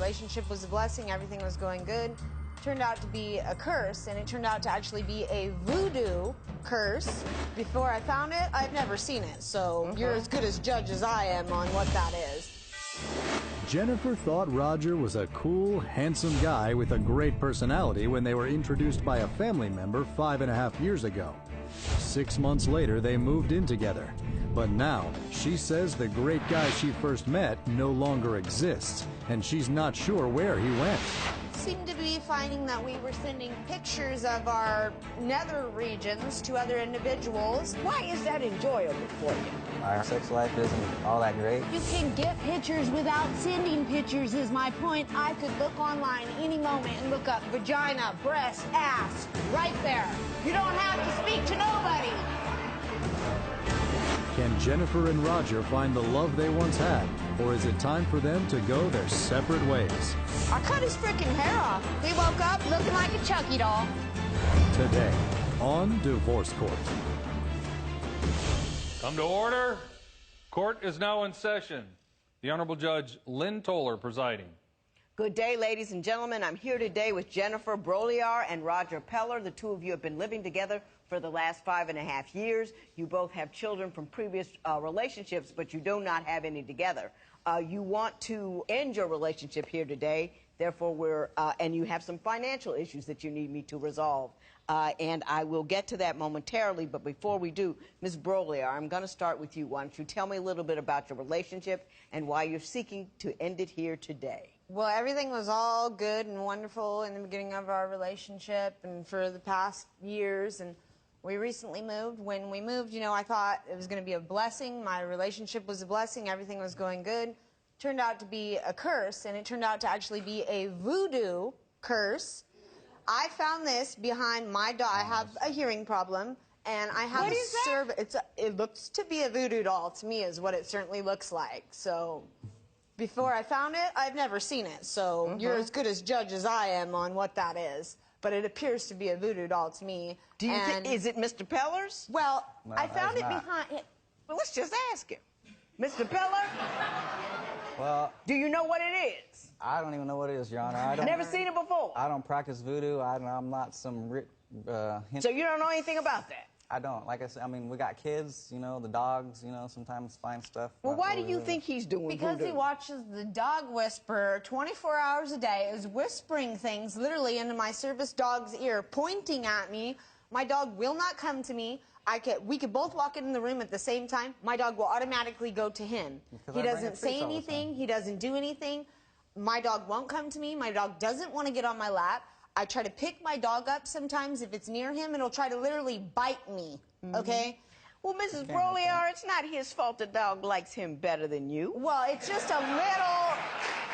relationship was a blessing, everything was going good. Turned out to be a curse, and it turned out to actually be a voodoo curse. Before I found it, I'd never seen it, so you're as good as judge as I am on what that is. Jennifer thought Roger was a cool, handsome guy with a great personality when they were introduced by a family member 5.5 years ago. 6 months later, they moved in together. But now, she says the great guy she first met no longer exists, and she's not sure where he went. Seemed to be finding that we were sending pictures of our nether regions to other individuals. Why is that enjoyable for you? Our sex life isn't all that great. You can get pictures without sending pictures is my point. I could look online any moment and look up vagina, breast, ass, right there. You don't have to speak to nobody. Can Jennifer and Roger find the love they once had, or is it time for them to go their separate ways? I cut his freaking hair off. He woke up looking like a Chucky doll. Today, on Divorce Court. Come to order. Court is now in session. The Honorable Judge Lynn Toller presiding. Good day, ladies and gentlemen. I'm here today with Jennifer Broliar and Roger Peller. The two of you have been living together for the last 5.5 years. You both have children from previous relationships, but you do not have any together. You want to end your relationship here today. Therefore, and you have some financial issues that you need me to resolve. And I will get to that momentarily, but before we do, Ms. Broliar, I'm going to start with you. Why don't you tell me a little bit about your relationship and why you're seeking to end it here today? Well, everything was all good and wonderful in the beginning of our relationship and for the past years, and we recently moved. When we moved, you know, I thought it was going to be a blessing. My relationship was a blessing. Everything was going good. Turned out to be a curse, and it turned out to actually be a voodoo curse. I found this behind my doll. I have a hearing problem, and I have What is that? It looks to be a voodoo doll to me, is what it certainly looks like. So before I found it, I'd never seen it. So you're as good as judge as I am on what that is. But it appears to be a voodoo doll to me. Do you think, is it Mr. Peller's? Well, No, I found it not. behind it. Well, let's just ask him. Mr. Peller, Well, do you know what it is? I don't even know what it is, Your Honor. I don't, Never seen it before? I don't practice voodoo. I'm not some So you don't know anything about that? I don't. Like I said, I mean, we got kids, you know, the dogs, you know, sometimes find stuff. Well, not why do really you voodoo. think he's doing Because voodoo? he watches the dog whisperer 24 hours a day, is whispering things literally into my service dog's ear, pointing at me. My dog will not come to me. We could both walk in the room at the same time. My dog will automatically go to him. Because He I bring doesn't it say treats all the anything. time. He doesn't do anything. My dog won't come to me. My dog doesn't want to get on my lap. I try to pick my dog up sometimes. If it's near him, it'll try to literally bite me, okay? Well, Mrs. Broliar, it's not his fault the dog likes him better than you. Well, it's just a little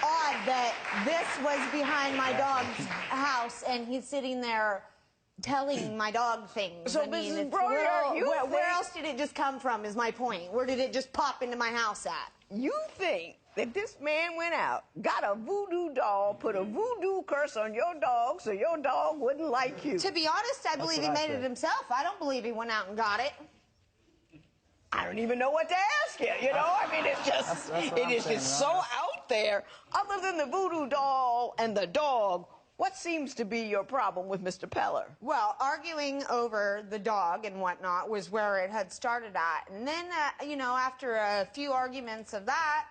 odd that this was behind my dog's house and he's sitting there telling my dog things. So, I mean, Mrs. it's Broliar, you where think- else did it just come from is my point. Where did it just pop into my house at? You think that this man went out, got a voodoo doll, put a voodoo curse on your dog so your dog wouldn't like you? To be honest, I believe he what I made it said. himself. I don't believe he went out and got it. I don't even know what to ask you, you know? I mean, it's just, That's what it I'm is saying, just Your so Honor. out there. Other than the voodoo doll and the dog, what seems to be your problem with Mr. Peller? Well, arguing over the dog and whatnot was where it had started at. And then, you know, after a few arguments of that,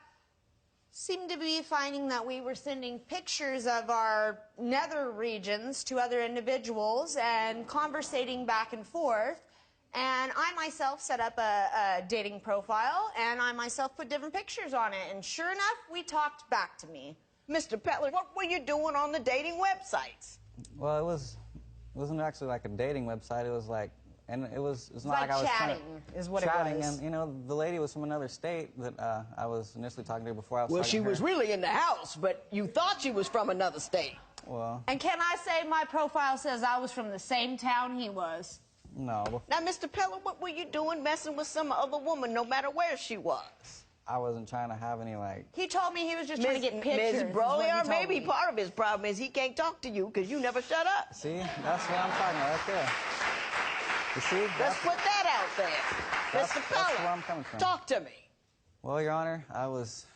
seemed to be finding that we were sending pictures of our nether regions to other individuals and conversating back and forth. And I myself set up a dating profile, and I myself put different pictures on it. And sure enough, we talked back to me. Mr. Peller, what were you doing on the dating websites? Well, it wasn't actually like a dating website. It was like, and it's not like I was chatting is what it chatting, was. and you know, the lady was from another state that I was initially talking to before I was. Well, talking she to her. was really in the house, but you thought she was from another state. Well, And can I say my profile says I was from the same town he was? no, Now, Mr. Peller, what were you doing messing with some other woman, no matter where she was? I wasn't trying to have any like. He told me he was just trying to get pictures. Ms. is what he Broliar, told maybe me. part of his problem is he can't talk to you because you never shut up. See, that's what I'm talking about right there. You see, Let's put that out there. That's- Mr. that's Peller, where I'm coming from. talk to me. Well, Your Honor, I was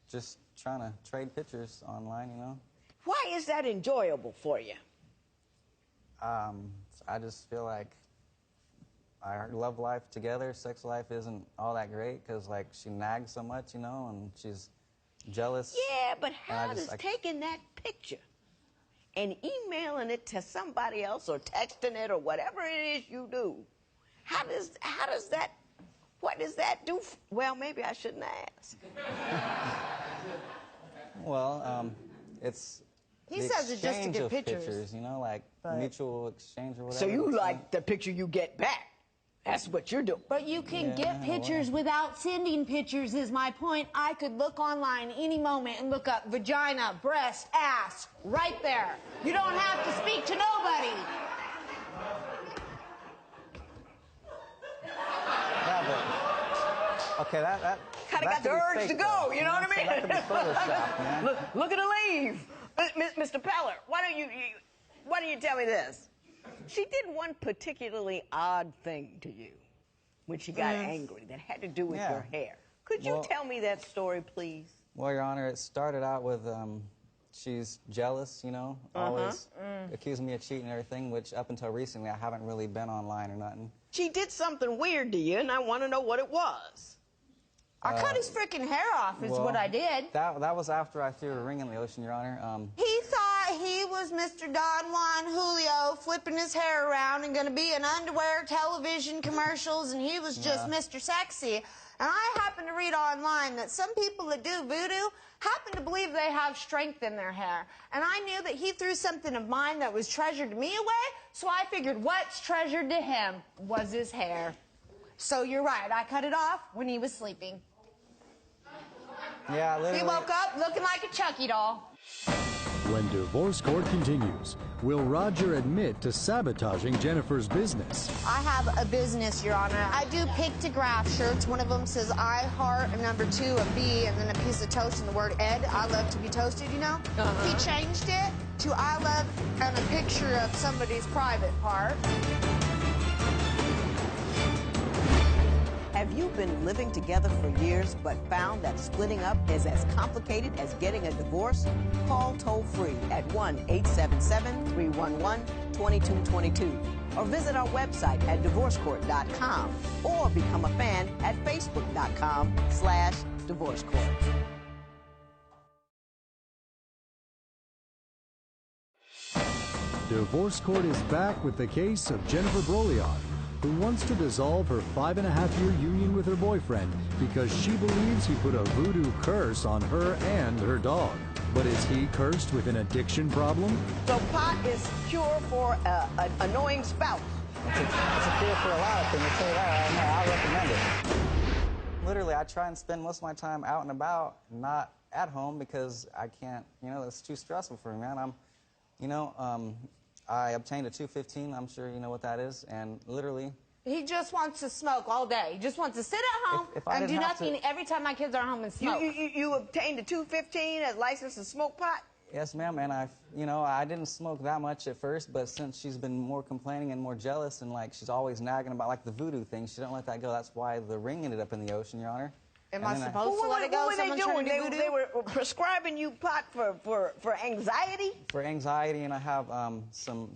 just trying to trade pictures online, you know. Why is that enjoyable for you? I just feel like our love life together, sex life isn't all that great because, like, she nags so much, you know, and she's jealous. Yeah, but how does taking that picture and emailing it to somebody else or texting it or whatever it is you do, how does that, what does that do? Well, maybe I shouldn't ask. Well, it's He the says it's just to exchange get of pictures. you know, like mutual exchange or whatever. So you like the picture you get back. That's what you're doing. But you can Yeah, get pictures without sending pictures, is my point. I could look online any moment and look up vagina, breast, ass, right there. You don't have to speak to nobody. Yeah, but okay, that Kind of got that the could be urge fake, to go, though, you know what I So mean? that could be Photoshopped, man. Look at her leave. Mr. Peller, why don't you tell me this? She did one particularly odd thing to you when she got angry that had to do with your hair. Could you tell me that story, please? Well, Your Honor, it started out with she's jealous, you know, always accusing me of cheating and everything, which up until recently I haven't really been online or nothing. She did something weird to you, and I want to know what it was. I cut his freaking hair off is what I did. That was after I threw a ring in the ocean, Your Honor. He thought he was Mr. Don Juan Julio flipping his hair around and going to be in underwear television commercials, and he was just Mr. Sexy. And I happen to read online that some people that do voodoo happen to believe they have strength in their hair. And I knew that he threw something of mine that was treasured to me away, so I figured what's treasured to him was his hair. So you're right, I cut it off when he was sleeping. Yeah, literally. He woke up looking like a Chucky doll. When divorce court continues, will Roger admit to sabotaging Jennifer's business? I have a business, Your Honor. I do pictograph shirts. One of them says I heart, and number 2 a B, and then a piece of toast and the word Ed. I love to be toasted, you know? He changed it to I love and a picture of somebody's private part. Have you been living together for years but found that splitting up is as complicated as getting a divorce? Call toll-free at 1-877-311-2222 or visit our website at divorcecourt.com or become a fan at facebook.com/divorcecourt. Divorce Court is back with the case of Jennifer Broliar, who wants to dissolve her 5.5-year union with her boyfriend because she believes he put a voodoo curse on her and her dog. But is he cursed with an addiction problem? So pot is cure for an annoying spouse. It's a cure for a lot of things. I'll tell you that right now. I recommend it. Literally, I try and spend most of my time out and about, not at home, because I can't, you know, it's too stressful for me, man. I obtained a 215. I'm sure you know what that is. And literally, He just wants to smoke all day. He just wants to sit at home If I and do didn't have nothing every time my kids are home and smoke. You obtained a 215 as licensed to smoke pot? yes, ma'am. And I didn't smoke that much at first, but since she's been more complaining and more jealous, and like she's always nagging about like the voodoo thing, she don't let that go. That's why the ring ended up in the ocean, Your Honor. Am I supposed to let it go? What were they Someone trying doing? to do voodoo? They were prescribing you pot for anxiety? For anxiety, and I have some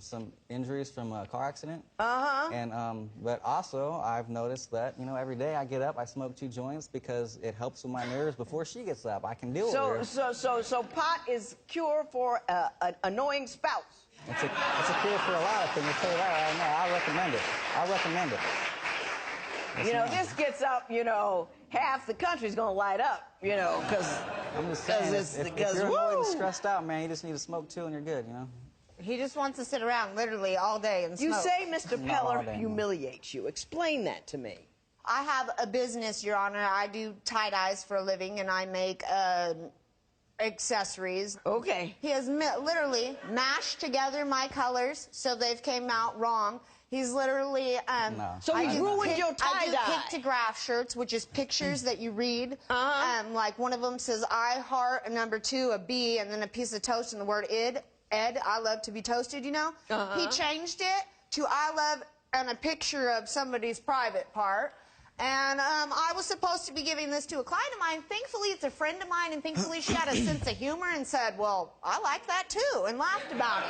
injuries from a car accident. And but also I've noticed that every day I get up, I smoke 2 joints because it helps with my nerves before she gets up. I can deal with her. So pot is cure for an annoying spouse. It's a cure for a lot of things. I'll tell you that right now. I recommend it. I recommend it. Yes, this gets up, half the country's gonna light up, because I'm just saying, if you're annoyed and stressed out, man, you just need to smoke 2 and you're good, He just wants to sit around literally all day and smoke. You say Mr. Not all Peller day, no. humiliates you. Explain that to me. I have a business, Your Honor. I do tie-dyes for a living, and I make accessories. Okay. He has literally mashed together my colors so they've came out wrong. He's literally No. So he's ruined your tie-dye. I do pictograph shirts, which is pictures that you read. Like one of them says I heart, and number 2 a B, and then a piece of toast and the word Ed. I love to be toasted, He changed it to I love and a picture of somebody's private part. And I was supposed to be giving this to a client of mine. Thankfully, it's a friend of mine, and thankfully she had a sense of humor and said, well, I like that too, and laughed about it.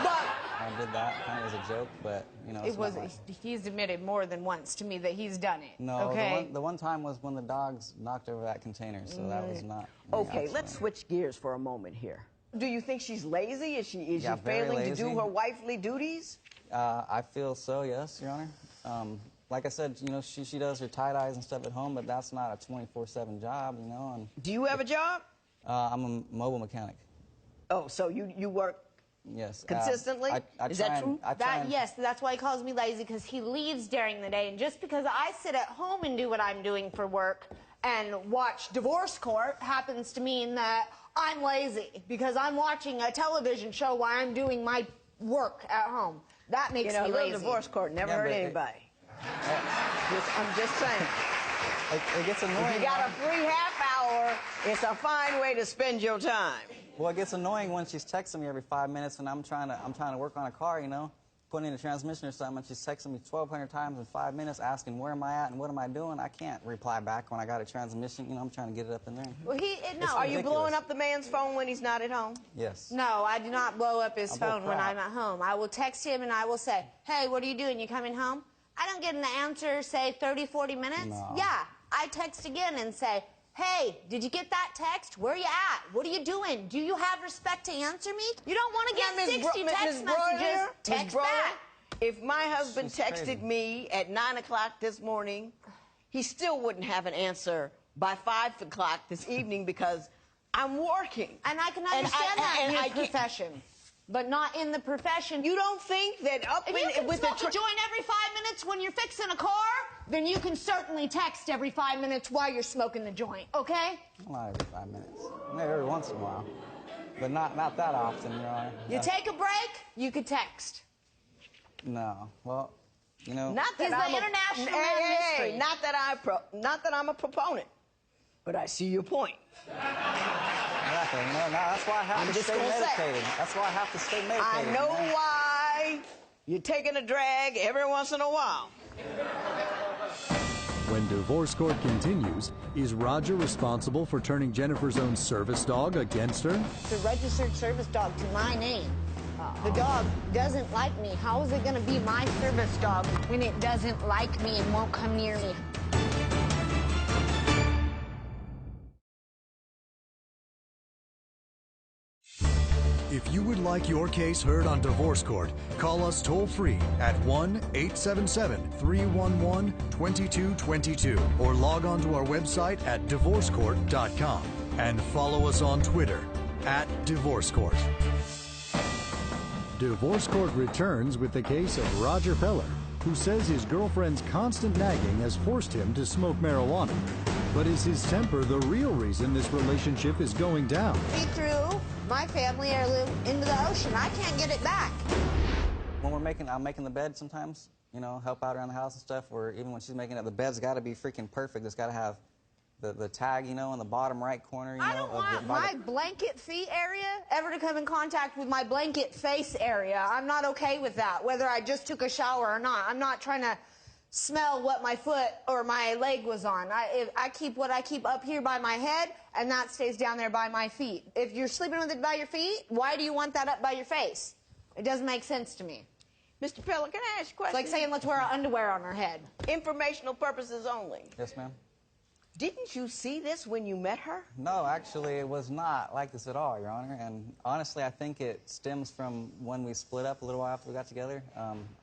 But I did that kind of as a joke, but, you know, it's not like... he's admitted more than once to me that he's done it. No, okay? the one time was when the dogs knocked over that container, so that was not... Okay, let's switch gears for a moment here. Do you think she's lazy? Is she failing to do her wifely duties? I feel so, yes, Your Honor. Like I said, you know, she does her tie-dyes and stuff at home, but that's not a 24/7 job, you know. And do you have a job? I'm a mobile mechanic. Oh, so you work yes consistently? Is that true? Yes, that's why he calls me lazy, because he leaves during the day. And just because I sit at home and do what I'm doing for work and watch Divorce Court happens to mean that I'm lazy because I'm watching a television show while I'm doing my work at home. That makes me lazy. Divorce Court never hurt anybody. I'm just saying. It gets annoying. If you got a free half hour, it's a fine way to spend your time. Well, it gets annoying when she's texting me every 5 minutes and I'm trying to work on a car, you know, putting in a transmission or something, and she's texting me 1,200 times in 5 minutes asking where am I at and what am I doing. I can't reply back when I got a transmission, you know, I'm trying to get it up in there. Well, Are you blowing up the man's phone when he's not at home? Yes. No, I do not blow up his phone when I'm at home. I will text him and I will say, hey, what are you doing? You coming home? I don't get an answer, say, 30, 40 minutes. No. Yeah, I text again and say, hey, did you get that text? Where are you at? What are you doing? Do you have respect to answer me? You don't want to get 60 text messages. Text back. If my husband texted me at 9 o'clock this morning, he still wouldn't have an answer by 5 o'clock this evening because I'm working. And I can understand that in your profession. But not in the profession. You don't think that if you can smoke a joint every 5 minutes when you're fixing a car, then you can certainly text every 5 minutes while you're smoking the joint, okay? Not every 5 minutes. Maybe every once in a while. But not that often, Your Honor. You take a break, you could text. No. Well, you know... Not that I'm not that I'm a proponent, but I see your point. Exactly. No, that's why I have to stay meditated. That's why I have to stay meditated. I know why you're taking a drag every once in a while. When Divorce Court continues, is Roger responsible for turning Jennifer's own service dog against her? It's a registered service dog to my name. The dog doesn't like me. How is it going to be my service dog when it doesn't like me and won't come near me? If you would like your case heard on Divorce Court, call us toll-free at 1-877-311-2222 or log on to our website at divorcecourt.com and follow us on Twitter @DivorceCourt. Divorce Court returns with the case of Roger Peller, who says his girlfriend's constant nagging has forced him to smoke marijuana. But is his temper the real reason this relationship is going down? He threw my family heirloom into the ocean. I can't get it back. When I'm making the bed sometimes, you know, help out around the house and stuff, or even when she's making it, the bed's got to be freaking perfect. It's got to have the tag, you know, in the bottom right corner, you know. I don't want my blanket feet area ever to come in contact with my blanket face area. I'm not okay with that, whether I just took a shower or not. I'm not trying to smell what my foot or my leg was on. I keep what I keep up here by my head, and that stays down there by my feet. If you're sleeping with it by your feet, why do you want that up by your face? It doesn't make sense to me. Mr. Peller, can I ask you a question? It's like saying let's wear our underwear on our head. Informational purposes only. Yes, ma'am. Didn't you see this when you met her? No, actually, it was not like this at all, Your Honor. And honestly, I think it stems from when we split up a little while after we got together.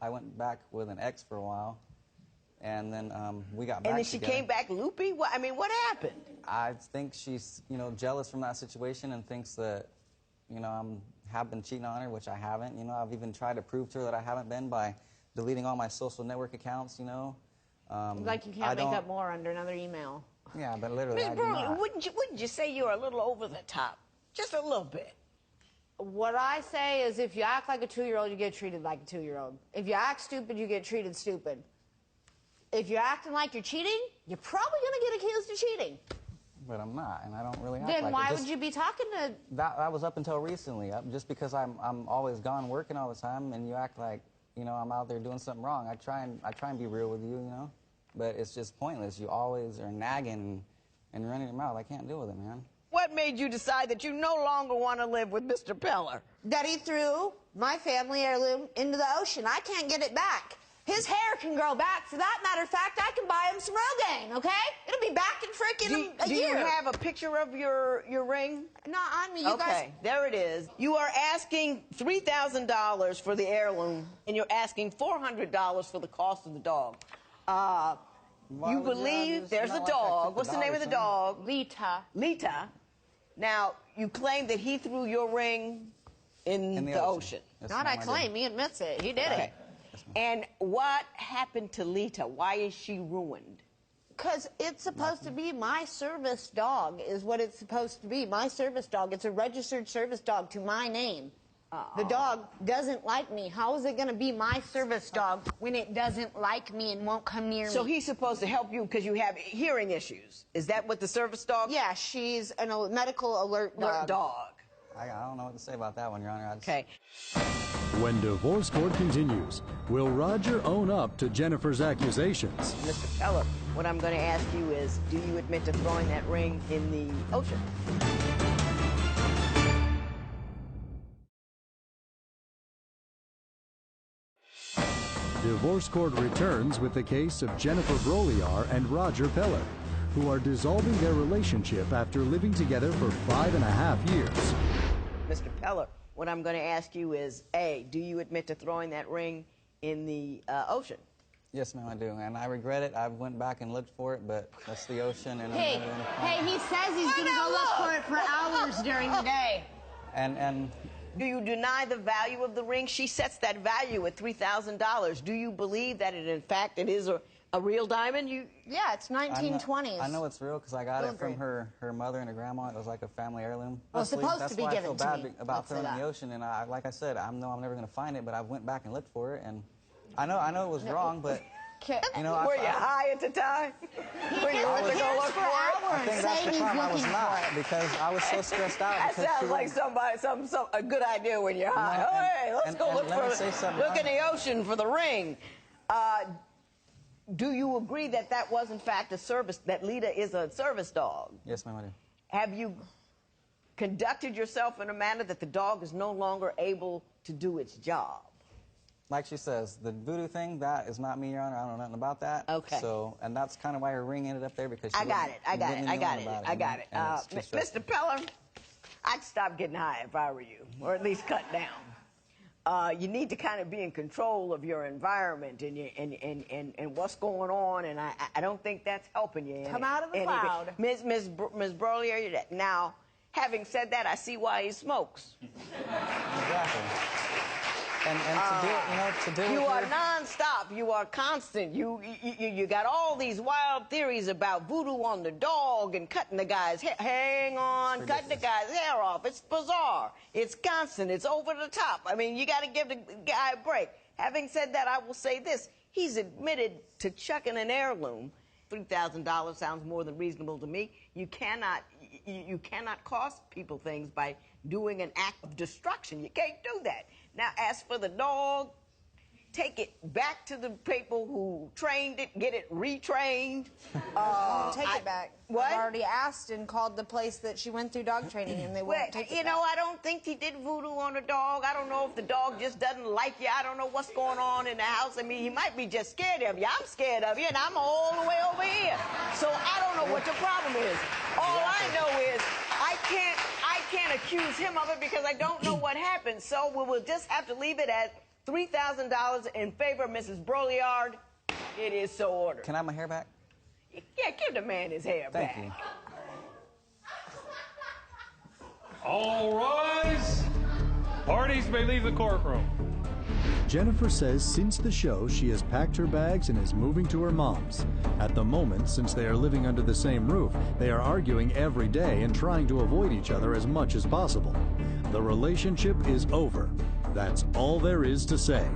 I went back with an ex for a while, and then we got back And then she together. came back loopy? I mean, what happened? I think she's, you know, jealous from that situation and thinks that, you know, have been cheating on her, which I haven't. You know, I've even tried to prove to her that I haven't been by deleting all my social network accounts, you know. Like you can't make up more under another email. Yeah, but literally, Ms. Broley, wouldn't you say you're a little over the top? Just a little bit. What I say is if you act like a 2-year-old, you get treated like a 2-year-old. If you act stupid, you get treated stupid. If you're acting like you're cheating, you're probably going to get accused of cheating. But I'm not, and I don't really act Then like why it. would you be talking to... That was up until recently. Just because I'm always gone working all the time, and you act like, you know, I'm out there doing something wrong. I try and be real with you, you know. but it's just pointless. You always are nagging and running your mouth. I can't deal with it, man. What made you decide that you no longer want to live with Mr. Peller? That he threw my family heirloom into the ocean. I can't get it back. His hair can grow back. For that matter of fact, I can buy him some Rogaine, okay? It'll be back in frickin' a year. Do you have a picture of your ring? Not on me, you guys. Okay, there it is. You are asking $3,000 for the heirloom, and you're asking $400 for the cost of the dog. You believe there's a dog. What's the name of the dog? Lita. Lita. Now, you claim that he threw your ring in the ocean. Not I claim, he admits it. He did it. And what happened to Lita? Why is she ruined? Because it's supposed to be my service dog, is what it's supposed to be. My service dog. It's a registered service dog to my name. The dog doesn't like me. How is it going to be my service dog when it doesn't like me and won't come near me? So he's supposed to help you because you have hearing issues. Is that what the service dog? Yeah, she's a medical alert dog. I don't know what to say about that one, Your Honor. Okay. When divorce court continues, will Roger own up to Jennifer's accusations? Mr. Peller, what I'm going to ask you is, do you admit to throwing that ring in the ocean? Divorce court returns with the case of Jennifer Broliar and Roger Peller, who are dissolving their relationship after living together for 5.5 years. Mr. Peller, what I'm going to ask you is, A, do you admit to throwing that ring in the ocean? Yes, ma'am, I do, and I regret it. I went back and looked for it, but that's the ocean, and Hey, he says he's going to go look for it for hours during the day. And do you deny the value of the ring? She sets that value at $3,000. Do you believe that in fact it is a real diamond? Yeah, it's 1920s. I know it's real because I got it from her mother and her grandma. It was like a family heirloom. Well, it's supposed to be given to me. That's why I feel bad about throwing it in the ocean. And like I said, I know I'm never going to find it, but I went back and looked for it, and I know it was wrong, but you know, were you high at the time? Were you went to go look for it? I think that's the problem. I was not, because I was so stressed out. That sounds like a good idea when you're high. No, hey, let's go look in the ocean for the ring. Do you agree that that was in fact a service, that Lita is a service dog? Yes, ma'am, I do. Have you conducted yourself in a manner that the dog is no longer able to do its job? Like she says, the voodoo thing, that is not me, Your Honor. I don't know nothing about that. Okay. So, and that's kind of why her ring ended up there, because she I got it. Mr. Peller, I'd stop getting high if I were you, or at least cut down. You need to kind of be in control of your environment and what's going on, and I don't think that's helping you. Come out of the cloud. Ms. Broliar, now, having said that, I see why he smokes. Exactly. And to deal you with are nonstop. You are constant. You got all these wild theories about voodoo on the dog and cutting the guy's hair. Hang on, cutting the guy's hair off. It's bizarre. It's constant. It's over the top. I mean, you got to give the guy a break. Having said that, I will say this. He's admitted to chucking an heirloom. $3,000 sounds more than reasonable to me. You cannot cost people things by doing an act of destruction. You can't do that. Now, as for the dog, take it back to the people who trained it, get it retrained. Take it back. What? I've already asked and called the place that she went through dog training, and they won't take it You know, I don't think he did voodoo on the dog. I don't know if the dog just doesn't like you. I don't know what's going on in the house. I mean, he might be just scared of you. I'm scared of you, and I'm all the way over here. So I don't know what your problem is. All I know is I can't accuse him of it because I don't know what happened. So we will just have to leave it at $3,000 in favor of Mrs. Broliard. It is so ordered. Can I have my hair back? Yeah, give the man his hair back. Thank you. All rise. Parties may leave the courtroom. Jennifer says since the show, she has packed her bags and is moving to her mom's. At the moment, since they are living under the same roof, they are arguing every day and trying to avoid each other as much as possible. The relationship is over. That's all there is to say.